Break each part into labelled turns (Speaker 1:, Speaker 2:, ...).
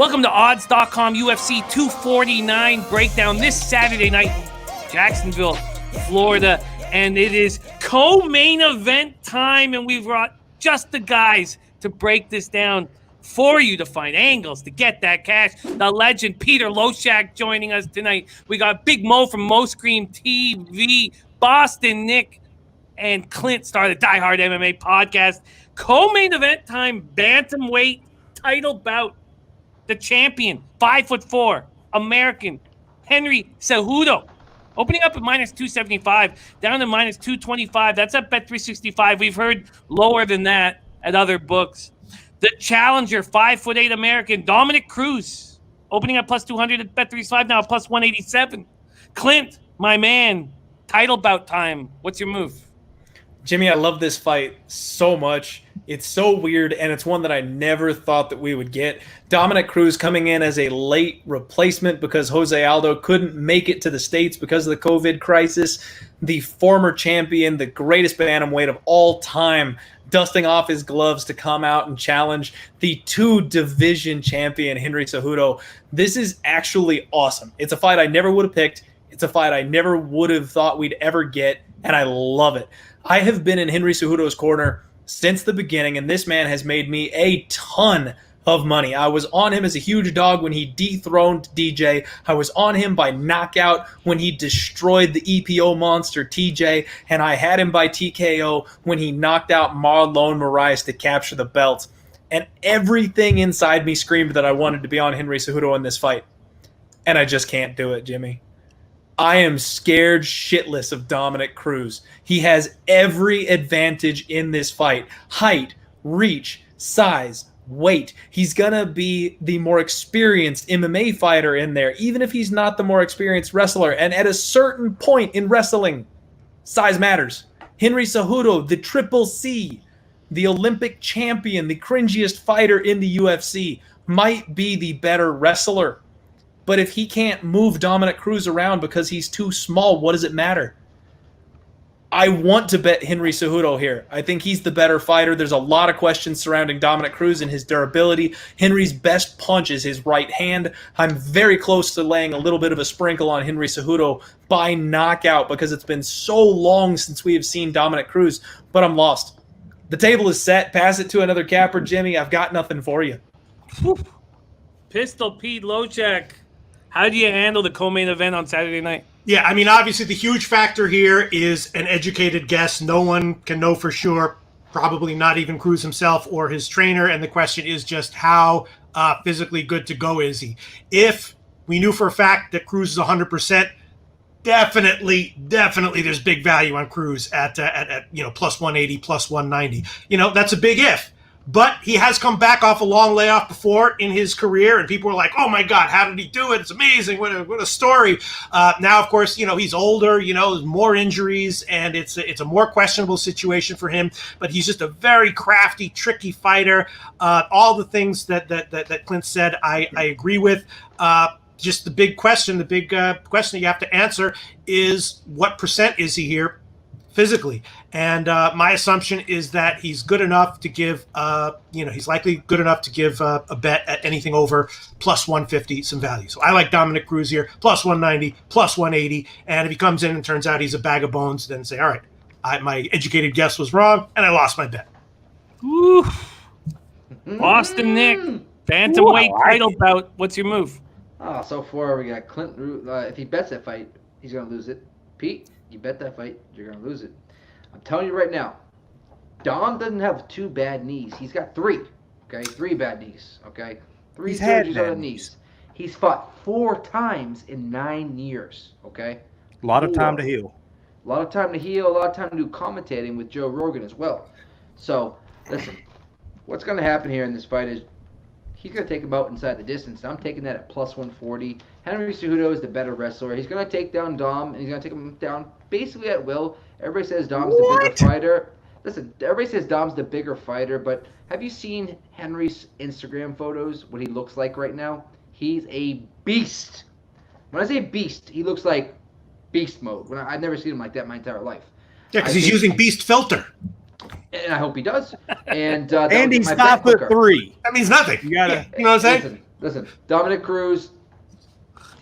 Speaker 1: Welcome to Odds.com UFC 249 breakdown this Saturday night, Jacksonville, Florida. And it is co-main event time, and we've brought just the guys to break this down for you, to find angles, to get that cash. The legend Peter Loshak joining us tonight. We got Big Mo from Mo Scream TV, Boston Nick, and Clint started Die Hard MMA podcast. Co-main event time, bantamweight title bout. The champion, 5'4", American, Henry Cejudo, opening up at minus 275, down to minus 225. That's at Bet365. We've heard lower than that at other books. The challenger, 5'8" American, Dominick Cruz, opening up plus 200 at Bet365, now plus 187. Clint, my man, title bout time. What's your move?
Speaker 2: Jimmy, I love this fight so much. It's so weird, and it's one that I never thought that we would get. Dominick Cruz coming in as a late replacement because Jose Aldo couldn't make it to the States because of the COVID crisis. The former champion, the greatest bantamweight of all time, dusting off his gloves to come out and challenge the two-division champion, Henry Cejudo. This is actually awesome. It's a fight I never would have picked. It's a fight I never would have thought we'd ever get, and I love it. I have been in Henry Cejudo's corner since the beginning, and this man has made me a ton of money. I was on him as a huge dog when he dethroned DJ. I was on him by knockout when he destroyed the EPO monster TJ, and I had him by TKO when he knocked out Marlon Moraes to capture the belt. And everything inside me screamed that I wanted to be on Henry Cejudo in this fight, and I just can't do it, Jimmy. I am scared shitless of Dominick Cruz. He has every advantage in this fight. Height, reach, size, weight. He's going to be the more experienced MMA fighter in there, even if he's not the more experienced wrestler. And at a certain point in wrestling, size matters. Henry Cejudo, the Triple C, the Olympic champion, the cringiest fighter in the UFC, might be the better wrestler. But if he can't move Dominick Cruz around because he's too small, what does it matter? I want to bet Henry Cejudo here. I think he's the better fighter. There's a lot of questions surrounding Dominick Cruz and his durability. Henry's best punch is his right hand. I'm very close to laying a little bit of a sprinkle on Henry Cejudo by knockout because it's been so long since we have seen Dominick Cruz, but I'm lost. The table is set. Pass it to another capper, Jimmy. I've got nothing for you.
Speaker 1: Whew. Pistol Pete Loshak. How do you handle the co-main event on Saturday night?
Speaker 3: Yeah, I mean, obviously the huge factor here is an educated guess. No one can know for sure, probably not even Cruz himself or his trainer. And the question is just how physically good to go is he? If we knew for a fact that Cruz is 100%, definitely there's big value on Cruz at plus 180, plus 190. That's a big if. But he has come back off a long layoff before in his career, and people were like, "Oh my God, how did he do it? It's amazing! What a story!" Now, of course, he's older. There's more injuries, and it's a more questionable situation for him. But he's just a very crafty, tricky fighter. All the things that Clint said, I agree with. Just the big question that you have to answer is what percent is he here physically? And my assumption is that he's good enough to give, he's likely good enough to give a bet at anything over plus 150 some value. So I like Dominick Cruz here, plus 190, plus 180. And if he comes in and turns out he's a bag of bones, then say, all right, my educated guess was wrong, and I lost my bet.
Speaker 1: Woo. Boston Nick, bantamweight title bout. What's your move?
Speaker 4: So far we got Clint. If he bets that fight, he's going to lose it. Pete, you bet that fight, you're going to lose it. I'm telling you right now, Dom doesn't have 2 bad knees. He's got 3. Okay, 3 bad knees. Okay, 3 surgeries on the knees. He's fought 4 times in 9 years. Okay,
Speaker 5: a lot of time to heal.
Speaker 4: A lot of time to heal. A lot of time to do commentating with Joe Rogan as well. So listen, what's going to happen here in this fight is he's going to take him out inside the distance. I'm taking that at plus 140. Henry Cejudo is the better wrestler. He's going to take down Dom, and he's going to take him down basically at will. Everybody says Dom's the bigger fighter. Listen, everybody says Dom's the bigger fighter, but have you seen Henry's Instagram photos, what he looks like right now? He's a beast. When I say beast, he looks like beast mode. I've never seen him like that my entire life.
Speaker 3: Yeah, because he's using beast filter.
Speaker 4: And I hope he does. And
Speaker 5: and he's 5'3".
Speaker 3: That means nothing. You gotta, you know what I'm saying?
Speaker 4: Listen, Listen, Dominick Cruz,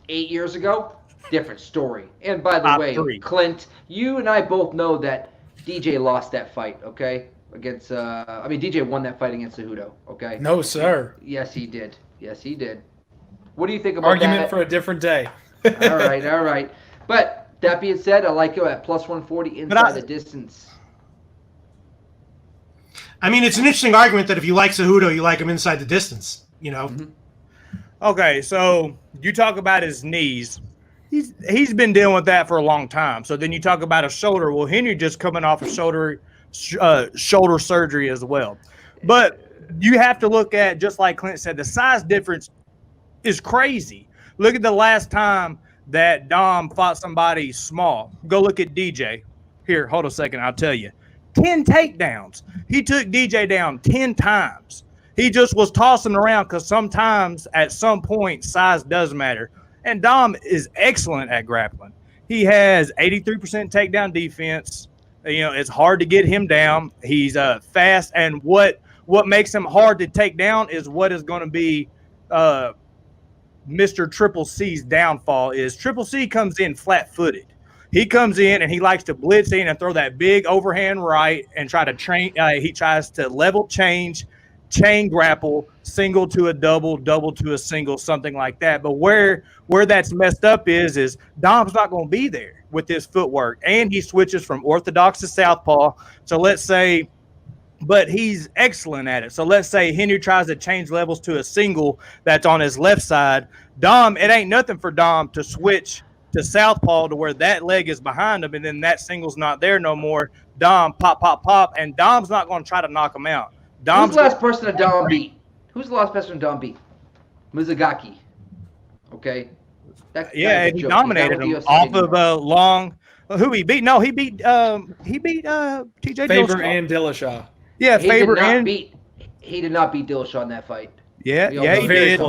Speaker 4: 8 years ago, different story. And by the way, Clint, you and I both know that DJ lost that fight, okay? Against, DJ won that fight against Cejudo, okay?
Speaker 2: No, sir.
Speaker 4: Yes, he did. Yes, he did. What do you think about
Speaker 2: Argument
Speaker 4: that?
Speaker 2: for a different day.
Speaker 4: All right. But that being said, I like you at plus 140 inside the distance.
Speaker 3: I mean, it's an interesting argument that if you like Cejudo, you like him inside the distance, you know?
Speaker 5: Mm-hmm. Okay, so you talk about his knees. He's been dealing with that for a long time. So then you talk about a shoulder. Well, Henry just coming off of shoulder surgery as well. But you have to look at, just like Clint said, the size difference is crazy. Look at the last time that Dom fought somebody small. Go look at DJ. Here, hold a second, I'll tell you. 10 takedowns. He took DJ down 10 times. He just was tossing around because sometimes at some point size does matter. And Dom is excellent at grappling. He has 83% takedown defense. You know, it's hard to get him down. He's fast. And what makes him hard to take down is what is going to be Mr. Triple C's downfall is Triple C comes in flat-footed. He comes in and he likes to blitz in and throw that big overhand right and try to train. He tries to level change, chain grapple, single to a double, double to a single, something like that. But where that's messed up is Dom's not going to be there with his footwork, and he switches from orthodox to southpaw. So let's say, but he's excellent at it. So let's say Henry tries to change levels to a single that's on his left side. Dom, it ain't nothing for Dom to switch to southpaw to where that leg is behind him, and then that single's not there no more. Dom pop, and Dom's not going to try to knock him out.
Speaker 4: Who's the last person that Dom beat? Who's the last person Dom beat? Muzagaki. Okay.
Speaker 5: And he dominated him off of a long. Who he beat? No, he beat TJ
Speaker 2: Faber and Dillashaw.
Speaker 5: Yeah, Faber
Speaker 4: he did not beat Dillashaw in that fight.
Speaker 5: Yeah, he did.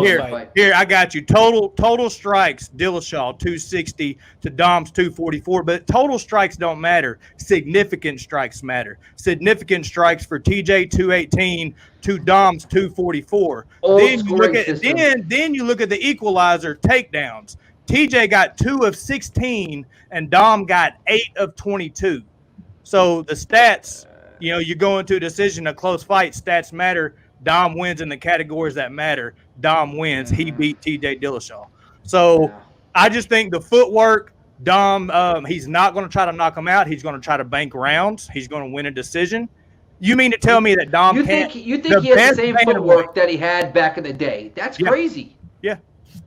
Speaker 5: Here, I got you. Total strikes, Dillashaw 260 to Dom's 244, but total strikes don't matter. Significant strikes matter. Significant strikes for TJ 218 to Dom's 244. Then you look at the equalizer takedowns. TJ got 2 of 16 and Dom got 8 of 22. So the stats, you go into a decision, a close fight, stats matter. Dom wins in the categories that matter. Dom wins. He beat TJ Dillashaw. So I just think the footwork, Dom, he's not going to try to knock him out. He's going to try to bank rounds. He's going to win a decision. You mean to tell me that Dom can't?
Speaker 4: You think he has the same footwork that he had back in the day? That's crazy.
Speaker 5: Yeah.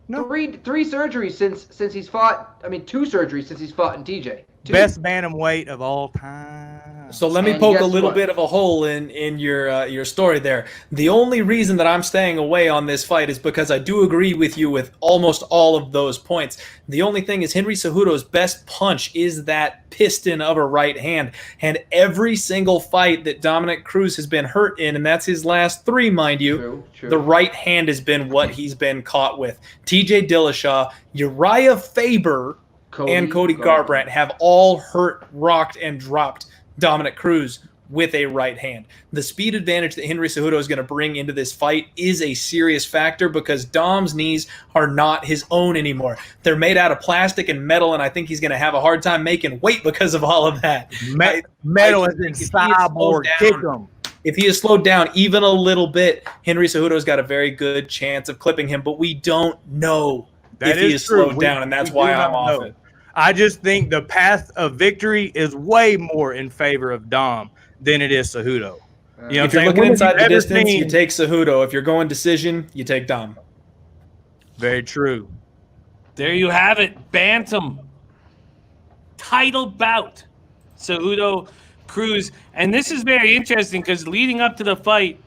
Speaker 5: No.
Speaker 4: Three surgeries since he's fought. 2 surgeries since he's fought in TJ. 2.
Speaker 5: Best bantamweight of all time.
Speaker 2: So let me poke a little bit of a hole in your story there. The only reason that I'm staying away on this fight is because I do agree with you with almost all of those points. The only thing is Henry Cejudo's best punch is that piston of a right hand. And every single fight that Dominick Cruz has been hurt in, and that's his last 3, mind you,
Speaker 4: true.
Speaker 2: The right hand has been what he's been caught with. TJ Dillashaw, Uriah Faber, and Cody Garbrandt have all hurt, rocked, and dropped Dominick Cruz with a right hand. The speed advantage that Henry Cejudo is going to bring into this fight is a serious factor because Dom's knees are not his own anymore. They're made out of plastic and metal, and I think he's going to have a hard time making weight because of all of that.
Speaker 5: Metal is in cyborg. Kick him.
Speaker 2: If he is slowed down even a little bit, Henry Cejudo's got a very good chance of clipping him, but we don't know if he is slowed down, and that's why I'm off it.
Speaker 5: I just think the path of victory is way more in favor of Dom than it is Cejudo.
Speaker 2: If you're looking inside the distance, you take Cejudo. If you're going decision, you take Dom.
Speaker 5: Very true.
Speaker 1: There you have it. Bantam. Title bout. Cejudo, Cruz. And this is very interesting because leading up to the fight,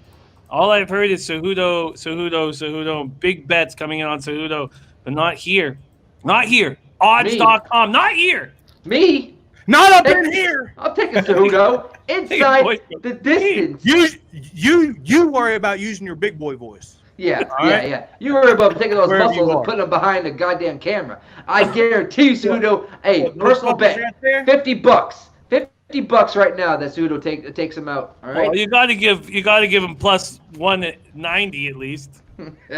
Speaker 1: all I've heard is Cejudo. Big bets coming in on Cejudo, but not here. Not here. Odds.com, not here.
Speaker 4: Me?
Speaker 5: Not up in here.
Speaker 4: I'm taking Cejudo inside the distance.
Speaker 5: You worry about using your big boy voice.
Speaker 4: Yeah. You worry about taking those muscles and putting them behind the goddamn camera. I guarantee you, Cejudo. Hey, personal bet, $50. $50 right now that Cejudo takes him out. All right.
Speaker 1: Well, you got to give him plus 190 at least.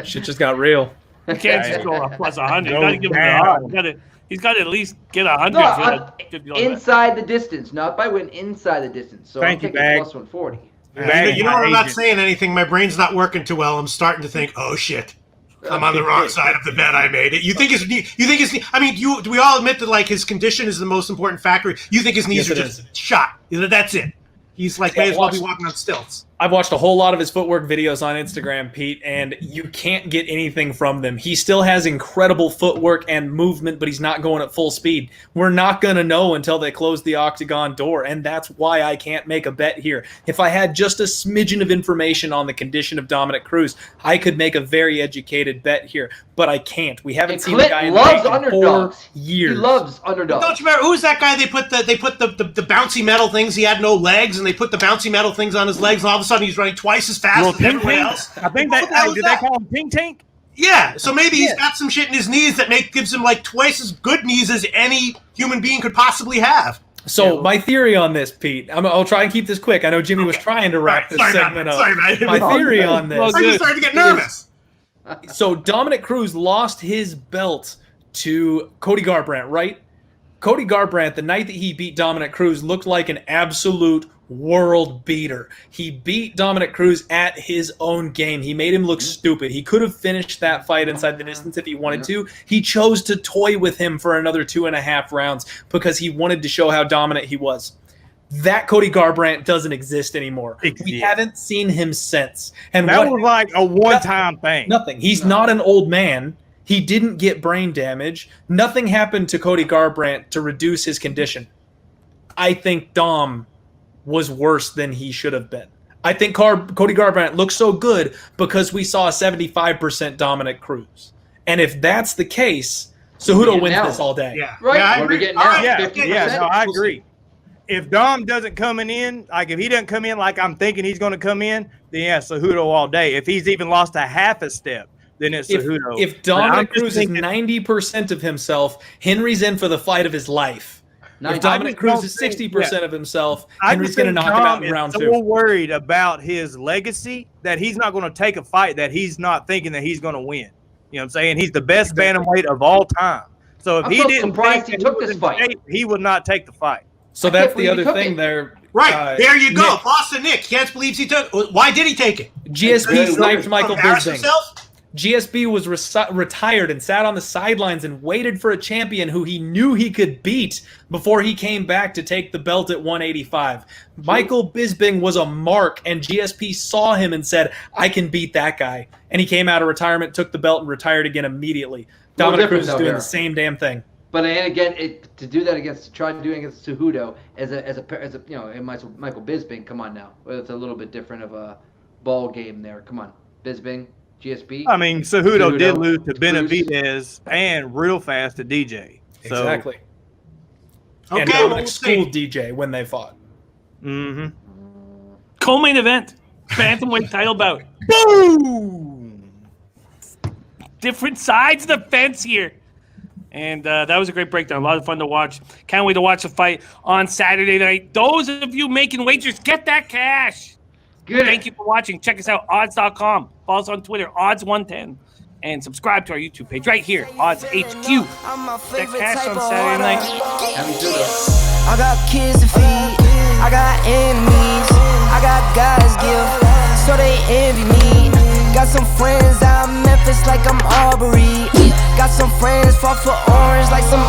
Speaker 2: Shit just got real.
Speaker 1: You can't just go a plus 100. You
Speaker 5: Go
Speaker 1: got to give him the
Speaker 5: down.
Speaker 1: odds. He's got to at least get 100
Speaker 4: No,
Speaker 1: for that to be on that.
Speaker 4: inside the distance, not by win, inside the distance. So
Speaker 5: Thank
Speaker 4: I'm
Speaker 5: you,
Speaker 4: taking
Speaker 5: Bag.
Speaker 4: plus 140.
Speaker 3: You know what? I'm not
Speaker 5: Agent.
Speaker 3: saying anything. My brain's not working too well. I'm starting to think, oh shit, I'm on the wrong side of the bet I made. You think his? I mean, do we all admit that like his condition is the most important factor? You think his knees
Speaker 2: Yes,
Speaker 3: are
Speaker 2: it
Speaker 3: just shot? That's it. He's like may as well be walking on stilts.
Speaker 2: I've watched a whole lot of his footwork videos on Instagram, Pete, and you can't get anything from them. He still has incredible footwork and movement, but he's not going at full speed. We're not going to know until they close the octagon door, and that's why I can't make a bet here. If I had just a smidgen of information on the condition of Dominick Cruz, I could make a very educated bet here, but I can't. We haven't
Speaker 4: And
Speaker 2: seen the
Speaker 4: Clint
Speaker 2: guy in
Speaker 4: loves
Speaker 2: the ring in 4
Speaker 4: underdogs.
Speaker 2: years.
Speaker 4: He loves underdogs.
Speaker 3: Don't you remember who's that guy? They put the bouncy metal things. He had no legs, and they put the bouncy metal things on his legs, and all of a sudden he's running twice as fast
Speaker 5: Well,
Speaker 3: as everyone
Speaker 5: Pink
Speaker 3: else.
Speaker 5: Tank? I think
Speaker 3: What the hell
Speaker 5: that
Speaker 3: is
Speaker 5: did
Speaker 3: that?
Speaker 5: they call him Pink Tank?
Speaker 3: Yeah, so maybe he's got some shit in his knees that gives him like twice as good knees as any human being could possibly have.
Speaker 2: So my theory on this, Pete, I'll try and keep this quick. I know Jimmy was trying to wrap this segment up.
Speaker 3: Sorry, man.
Speaker 2: My theory on this.
Speaker 3: I just started to get nervous.
Speaker 2: So Dominick Cruz lost his belt to Cody Garbrandt, right? Cody Garbrandt, the night that he beat Dominick Cruz, looked like an absolute world beater. He beat Dominick Cruz at his own game. He made him look stupid. He could have finished that fight inside the distance if he wanted to. He chose to toy with him for another 2.5 rounds because he wanted to show how dominant he was. That Cody Garbrandt doesn't exist anymore. We haven't seen him since. And
Speaker 5: That was like a one-time thing.
Speaker 2: Nothing. He's not an old man. He didn't get brain damage. Nothing happened to Cody Garbrandt to reduce his condition. I think Dom was worse than he should have been. I think Cody Garbrandt looks so good because we saw a 75% Dominick Cruz. And if that's the case, Cejudo wins this all day.
Speaker 3: Yeah,
Speaker 4: Right.
Speaker 3: Yeah, I
Speaker 4: What are we
Speaker 3: agree.
Speaker 4: getting
Speaker 3: All
Speaker 4: now?
Speaker 3: right.
Speaker 5: Yeah,
Speaker 4: 50%?
Speaker 5: no, I agree. If Dom doesn't coming in, like if he doesn't come in like I'm thinking he's going to come in, then yeah, Cejudo all day. If he's even lost a half a step, then it's Cejudo.
Speaker 2: If Dominick Cruz is 90% of himself, Henry's in for the fight of his life. If Dominick Cruz is 60% of himself, Henry's going to knock him out in round 2.
Speaker 5: I'm so worried about his legacy that he's not going to take a fight that he's not thinking that he's going to win. You know what I'm saying? He's the best bantamweight of all time. So if
Speaker 4: I'm
Speaker 5: he
Speaker 4: so
Speaker 5: didn't
Speaker 4: surprised
Speaker 5: think
Speaker 4: he
Speaker 5: that
Speaker 4: took
Speaker 5: was
Speaker 4: this
Speaker 5: in
Speaker 4: fight.
Speaker 5: shape, he would not take the fight.
Speaker 2: So that's the
Speaker 4: believe he
Speaker 2: other
Speaker 4: took
Speaker 2: thing
Speaker 4: it.
Speaker 2: there.
Speaker 3: Right, there you go.
Speaker 2: Nick,
Speaker 3: Boston Nick can't believe he took. Why did he take it?
Speaker 2: GSP sniped Michael
Speaker 3: Embarrass
Speaker 2: Bisping.
Speaker 3: himself?
Speaker 2: GSP was retired and sat on the sidelines and waited for a champion who he knew he could beat before he came back to take the belt at 185. Michael Bisping was a mark, and GSP saw him and said, I can beat that guy. And he came out of retirement, took the belt, and retired again immediately. Dominick Cruz is doing the same damn thing.
Speaker 4: But and again, to do that against Cejudo as a you know, and Michael Bisping, come on now, it's a little bit different of a ball game there. Come on, Bisping, GSP.
Speaker 5: I mean, Cejudo did lose to
Speaker 4: Cruz.
Speaker 5: Benavidez and real fast to DJ. So,
Speaker 2: Exactly.
Speaker 3: Okay,
Speaker 2: And
Speaker 3: well,
Speaker 2: Dominic
Speaker 3: we'll see.
Speaker 2: schooled DJ when they fought.
Speaker 5: mm-hmm.
Speaker 1: Co-main event. Bantamweight title bout.
Speaker 5: Boom!
Speaker 1: Different sides of the fence here. And that was a great breakdown. A lot of fun to watch. Can't wait to watch the fight on Saturday night. Those of you making wagers, get that cash.
Speaker 4: Good.
Speaker 1: Thank you for watching. Check us out, odds.com. Follow us on Twitter, odds110. And subscribe to our YouTube page right here, Odds HQ. That cash on Saturday night.
Speaker 4: Happy Judo.
Speaker 6: I got kids to feed, I got enemies, I got guys give, so they envy me. Got some friends out in Memphis like I'm Aubrey. Got some friends fought for orange like some